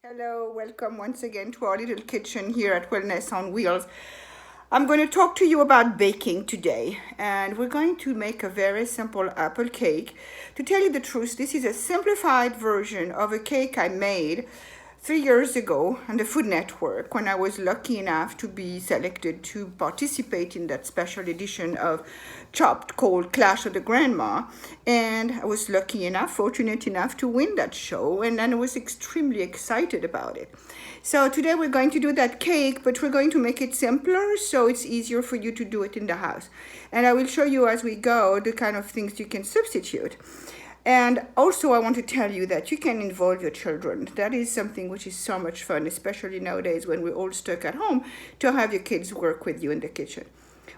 Hello, welcome once again to our little kitchen here at Wellness on Wheels. I'm going to talk to you about baking today, and we're going to make a very simple apple cake. To tell you the truth, this is a simplified version of a cake I made 3 years ago on the Food Network when I was lucky enough to be selected to participate in that special edition of Chopped called Clash of the Grandma. And I was lucky enough, fortunate enough to win that show, and I was extremely excited about it. So today we're going to do that cake, but we're going to make it simpler so it's easier for you to do it in the house. And I will show you as we go the kind of things you can substitute. And also, I want to tell you that you can involve your children. That is something which is so much fun, especially nowadays when we're all stuck at home, to have your kids work with you in the kitchen.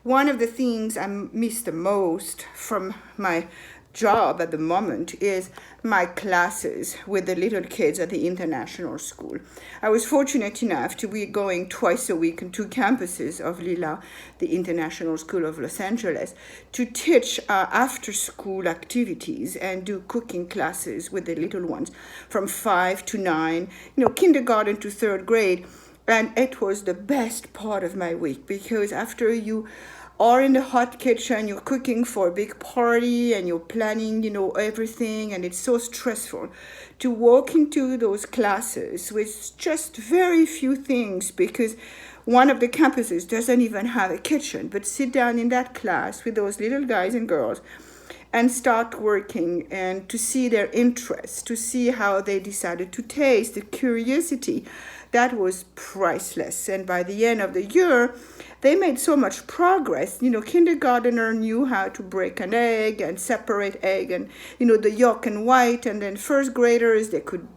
One of the things I miss the most from my job at the moment is my classes with the little kids at the international school. I was fortunate enough to be going twice a week in two campuses of Lila, the International School of Los Angeles, to teach after school activities and do cooking classes with the little ones from 5 to 9, kindergarten to third grade. And it was the best part of my week because after you are in the hot kitchen, you're cooking for a big party and you're planning, everything, and it's so stressful to walk into those classes with just very few things because one of the campuses doesn't even have a kitchen, but sit down in that class with those little guys and girls and start working and to see their interest, to see how they decided to taste, the curiosity, that was priceless. And by the end of the year, they made so much progress. Kindergartner knew how to break an egg and separate egg and, the yolk and white. And then first graders, they could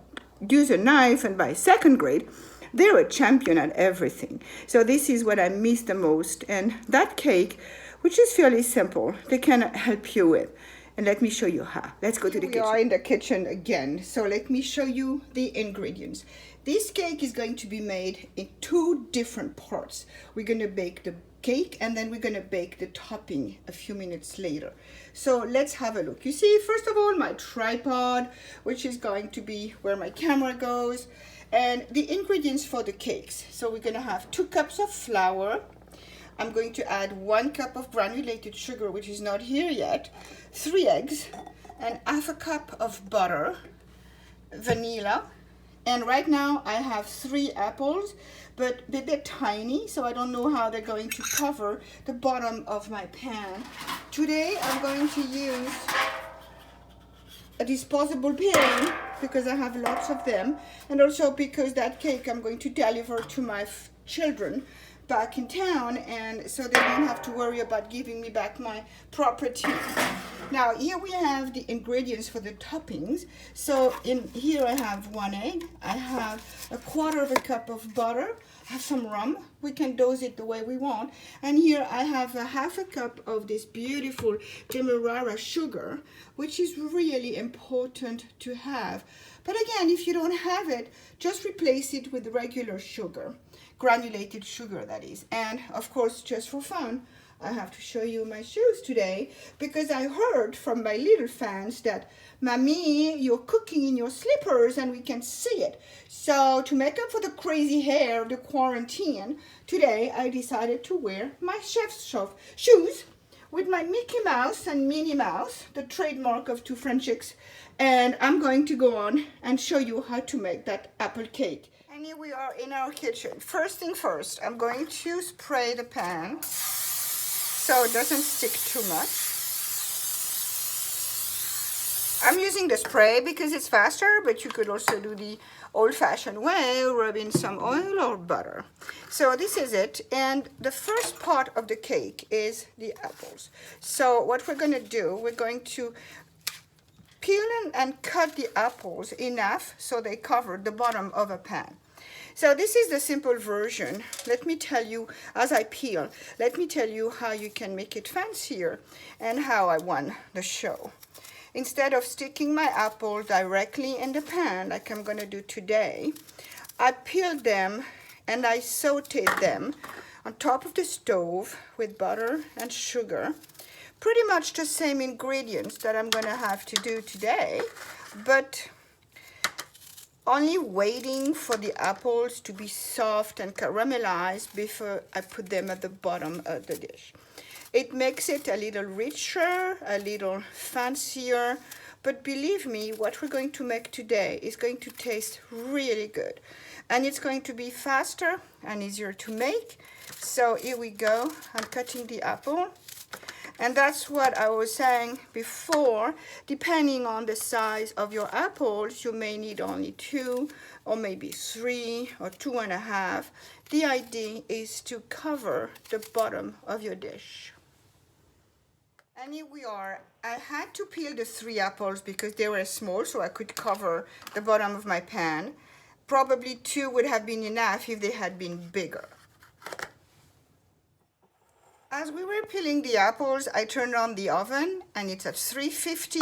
use a knife. And by second grade, they were a champion at everything. So this is what I miss the most. And that cake, which is fairly simple, they can help you with. And let me show you how. Let's go to the kitchen. We are in the kitchen again. So let me show you the ingredients. This cake is going to be made in two different parts. We're going to bake the cake and then we're going to bake the topping a few minutes later. So let's have a look. You see, first of all, my tripod, which is going to be where my camera goes, and the ingredients for the cakes. So we're going to have 2 cups of flour. I'm going to add 1 cup of granulated sugar, which is not here yet, 3 eggs, and half a cup of butter, vanilla, and right now I have 3 apples, but they're tiny, so I don't know how they're going to cover the bottom of my pan. Today I'm going to use a disposable pan because I have lots of them, and also because that cake I'm going to deliver to my children back in town, and so they don't have to worry about giving me back my property. Now here we have the ingredients for the toppings. So in here I have 1 egg, I have 1/4 cup of butter, I have some rum, we can dose it the way we want, and here I have 1/2 cup of this beautiful demerara sugar, which is really important to have. But again, if you don't have it, just replace it with regular sugar, granulated sugar that is. And of course, just for fun, I have to show you my shoes today because I heard from my little fans that, Mommy, you're cooking in your slippers and we can see it. So to make up for the crazy hair of the quarantine, today I decided to wear my chef's shoes with my Mickey Mouse and Minnie Mouse, the trademark of 2 French chicks. And I'm going to go on and show you how to make that apple cake. And here we are in our kitchen. First thing first, I'm going to spray the pan so it doesn't stick too much. I'm using the spray because it's faster, but you could also do the old-fashioned way, rub in some oil or butter. So this is it, and the first part of the cake is the apples. So what we're going to do, we're going to peel and cut the apples enough so they cover the bottom of a pan. So this is the simple version. Let me tell you, as I peel, let me tell you how you can make it fancier and how I won the show. Instead of sticking my apple directly in the pan like I'm going to do today, I peeled them and I sauteed them on top of the stove with butter and sugar. Pretty much the same ingredients that I'm going to have to do today, but only waiting for the apples to be soft and caramelized before I put them at the bottom of the dish. It makes it a little richer, a little fancier, but believe me, what we're going to make today is going to taste really good. And it's going to be faster and easier to make. So here we go. I'm cutting the apple. And that's what I was saying before. Depending on the size of your apples, you may need only 2 or maybe 3 or 2.5. The idea is to cover the bottom of your dish. And here we are. I had to peel the 3 apples because they were small, so I could cover the bottom of my pan. Probably 2 would have been enough if they had been bigger. As we were peeling the apples, I turned on the oven, and it's at 350,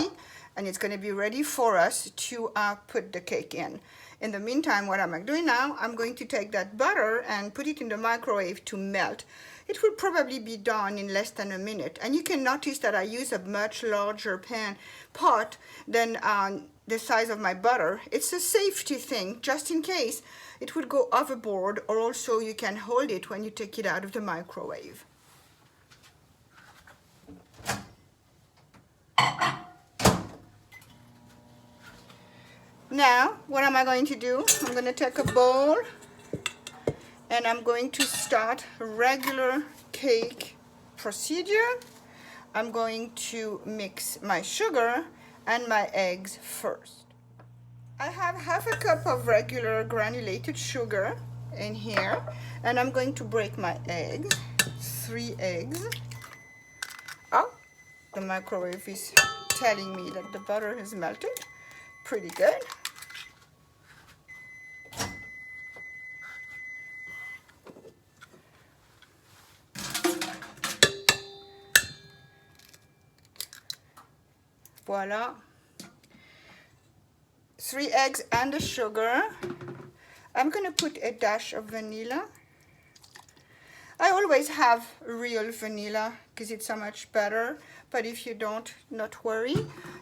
and it's going to be ready for us to put the cake in. In the meantime, what am I doing now? I'm going to take that butter and put it in the microwave to melt. It will probably be done in less than a minute. And you can notice that I use a much larger pot than the size of my butter. It's a safety thing, just in case it would go overboard, or also you can hold it when you take it out of the microwave. Now, what am I going to do? I'm going to take a bowl and I'm going to start a regular cake procedure. I'm going to mix my sugar and my eggs first. I have half a cup of regular granulated sugar in here, and I'm going to break my eggs, 3 eggs. Oh, the microwave is telling me that the butter has melted. Pretty good. Voila. 3 eggs and the sugar. I'm going to put a dash of vanilla. I always have real vanilla because it's so much better, but if you don't, not worry.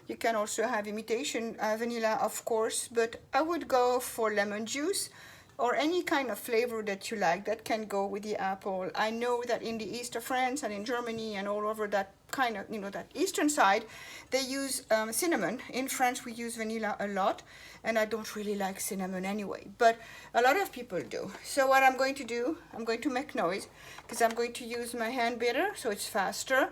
You can also have imitation vanilla, of course, but I would go for lemon juice or any kind of flavor that you like that can go with the apple. I know that in the east of France and in Germany and all over that kind of, that eastern side, they use cinnamon. In France, we use vanilla a lot, and I don't really like cinnamon anyway, but a lot of people do. So what I'm going to do, I'm going to make noise because I'm going to use my hand beater, so it's faster.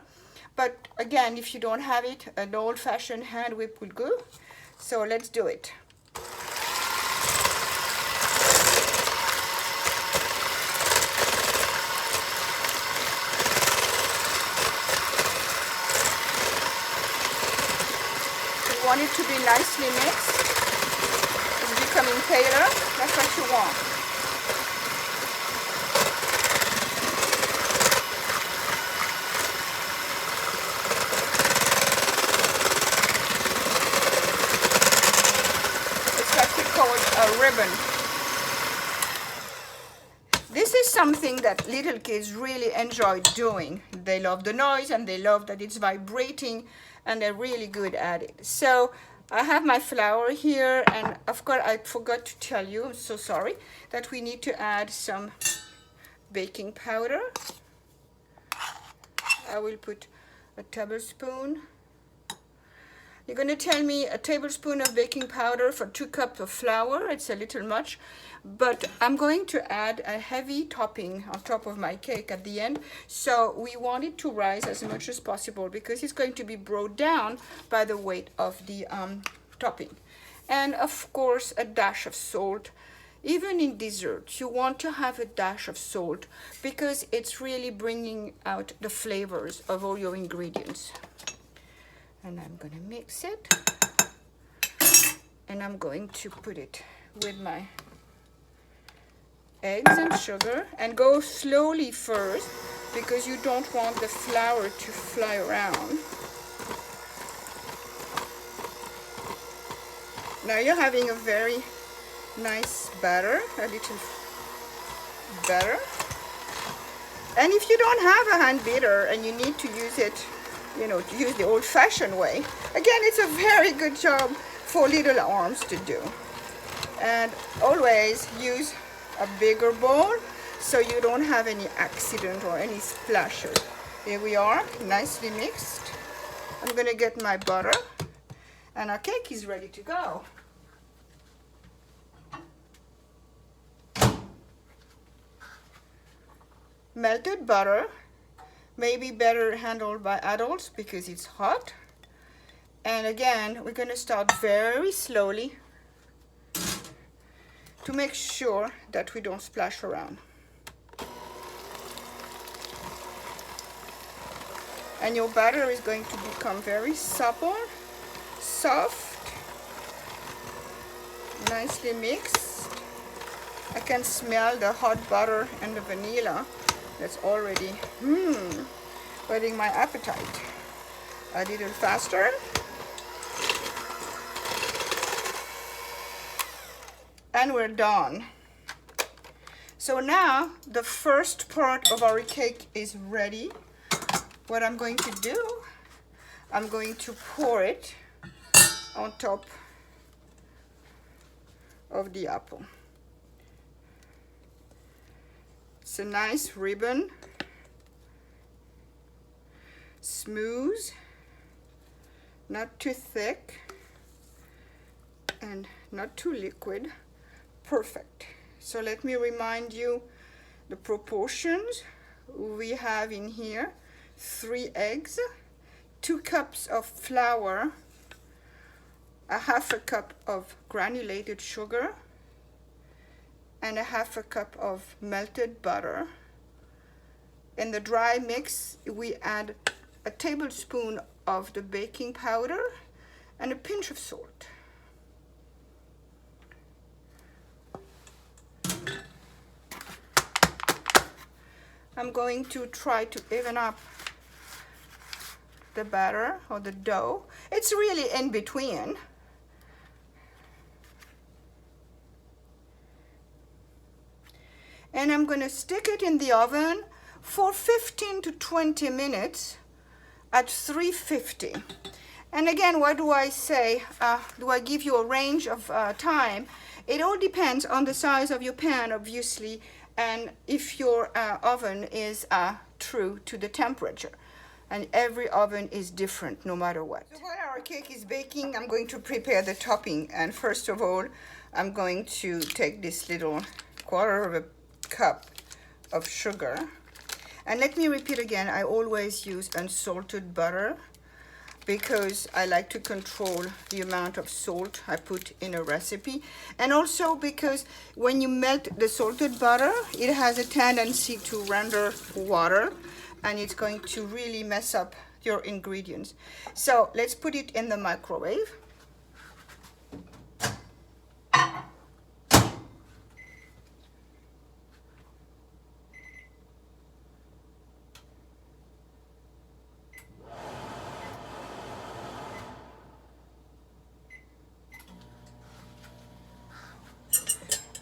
But again, if you don't have it, an old-fashioned hand whip will go. So let's do it. You want it to be nicely mixed. It's becoming paler. That's what you want. It's what we call a ribbon. This is something that little kids really enjoy doing. They love the noise and they love that it's vibrating, and they're really good at it. So I have my flour here, and of course I forgot to tell you, I'm so sorry, that we need to add some baking powder. I will put a tablespoon. You're going to tell me a tablespoon of baking powder for 2 cups of flour. It's a little much, but I'm going to add a heavy topping on top of my cake at the end. So we want it to rise as much as possible because it's going to be brought down by the weight of the topping. And of course, a dash of salt. Even in desserts, you want to have a dash of salt because it's really bringing out the flavors of all your ingredients. And I'm going to mix it, and I'm going to put it with my eggs and sugar, and go slowly first because you don't want the flour to fly around. Now you're having a very nice batter, a little batter. And if you don't have a hand beater and you need to use it, to use the old-fashioned way, again, it's a very good job for little arms to do. And always use a bigger bowl so you don't have any accident or any splashes. Here we are, nicely mixed. I'm gonna get my butter and our cake is ready to go. Melted butter may be better handled by adults because it's hot. And again, we're gonna start very slowly to make sure that we don't splash around. And your batter is going to become very supple, soft, nicely mixed. I can smell the hot butter and the vanilla that's already whetting my appetite. A little faster. And we're done. So now the first part of our cake is ready. What I'm going to do, I'm going to pour it on top of the apple. It's a nice ribbon, smooth, not too thick, and not too liquid. Perfect. So let me remind you the proportions. We have in here 3 eggs, 2 cups of flour, a half a cup of granulated sugar, and a half a cup of melted butter. In the dry mix, we add a tablespoon of the baking powder and a pinch of salt. I'm going to try to even up the batter or the dough. It's really in between. And I'm going to stick it in the oven for 15 to 20 minutes at 350. And again, what do I say? Do I give you a range of time? It all depends on the size of your pan, obviously, and if your oven is true to the temperature. And every oven is different no matter what. So while our cake is baking, I'm going to prepare the topping. And first of all, I'm going to take this little 1/4 of a cup of sugar. And let me repeat again, I always use unsalted butter because I like to control the amount of salt I put in a recipe. And also because when you melt the salted butter, it has a tendency to render water, and it's going to really mess up your ingredients. So let's put it in the microwave.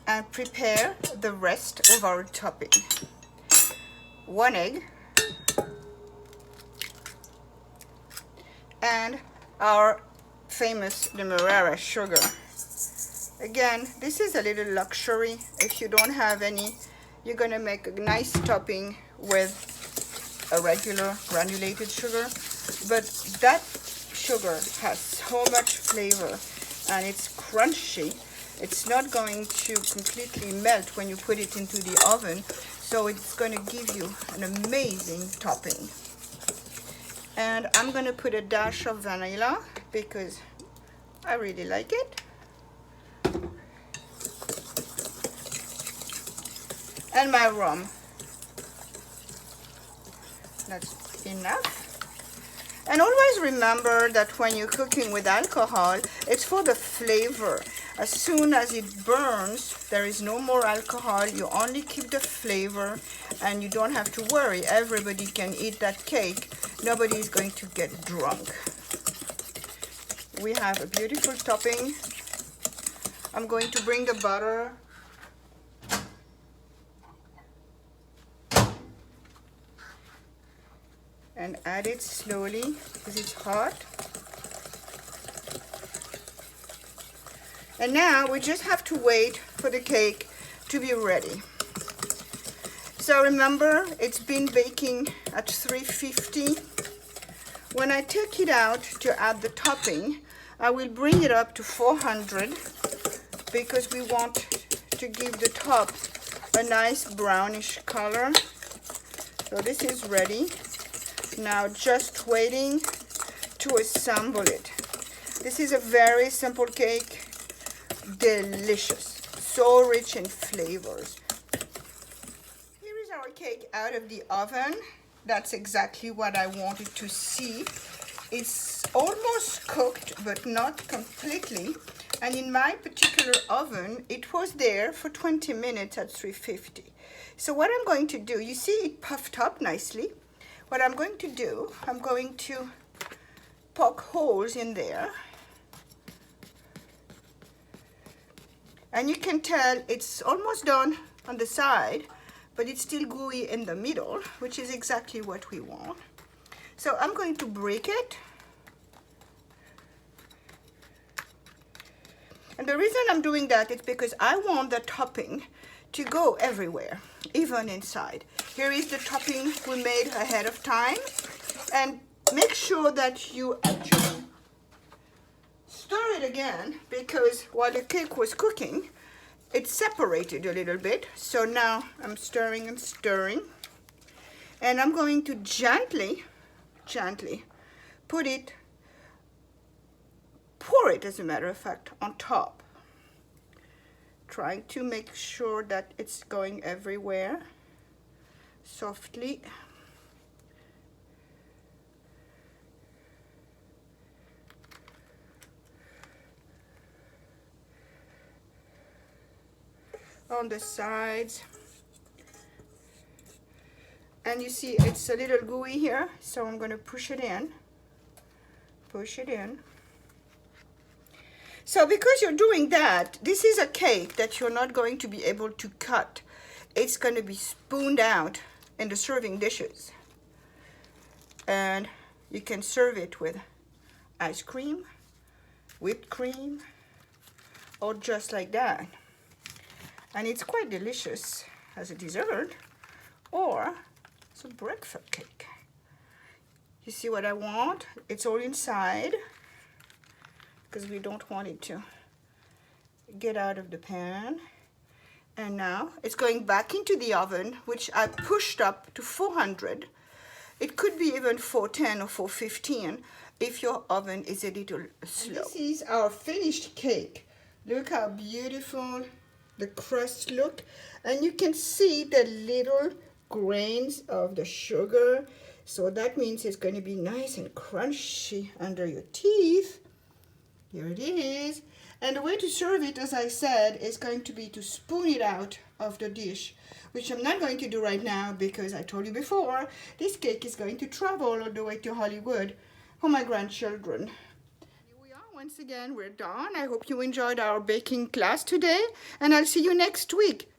And prepare the rest of our topping. 1 egg and our famous Demerara sugar. Again, this is a little luxury. If you don't have any, you're gonna make a nice topping with a regular granulated sugar. But that sugar has so much flavor and it's crunchy. It's not going to completely melt when you put it into the oven, so it's going to give you an amazing topping. And I'm going to put a dash of vanilla because I really like it. And my rum. That's enough. And always remember that when you're cooking with alcohol, it's for the flavor. As soon as it burns, there is no more alcohol. You only keep the flavor and you don't have to worry. Everybody can eat that cake. Nobody is going to get drunk. We have a beautiful topping. I'm going to bring the butter and add it slowly because it's hot. And now we just have to wait for the cake to be ready. So remember, it's been baking at 350. When I take it out to add the topping, I will bring it up to 400 because we want to give the top a nice brownish color. So this is ready. Now just waiting to assemble it. This is a very simple cake, delicious, so rich in flavors. Here is our cake out of the oven. That's exactly what I wanted to see. It's almost cooked, but not completely. And in my particular oven, it was there for 20 minutes at 350. So what I'm going to do, you see it puffed up nicely. What I'm going to do, I'm going to poke holes in there. And you can tell it's almost done on the side, but it's still gooey in the middle, which is exactly what we want. So I'm going to break it. And the reason I'm doing that is because I want the topping to go everywhere, even inside. Here is the topping we made ahead of time. And make sure that you actually stir it again, because while the cake was cooking, it separated a little bit. So now I'm stirring and stirring. And I'm going to gently put it, pour it, as a matter of fact, on top. Trying to make sure that it's going everywhere, softly. On the sides. And you see it's a little gooey here, so I'm going to push it in. Push it in. So because you're doing that, this is a cake that you're not going to be able to cut. It's going to be spooned out in the serving dishes. And you can serve it with ice cream, whipped cream, or just like that. And it's quite delicious as a dessert or as a breakfast cake. You see what I want? It's all inside because we don't want it to get out of the pan. And now it's going back into the oven, which I pushed up to 400. It could be even 410 or 415 if your oven is a little slow. And this is our finished cake. Look how beautiful the crust look. And you can see the little grains of the sugar. So that means it's going to be nice and crunchy under your teeth. Here it is. And the way to serve it, as I said, is going to be to spoon it out of the dish, which I'm not going to do right now because I told you before, this cake is going to travel all the way to Hollywood for my grandchildren. Here we are. Once again, we're done. I hope you enjoyed our baking class today, and I'll see you next week.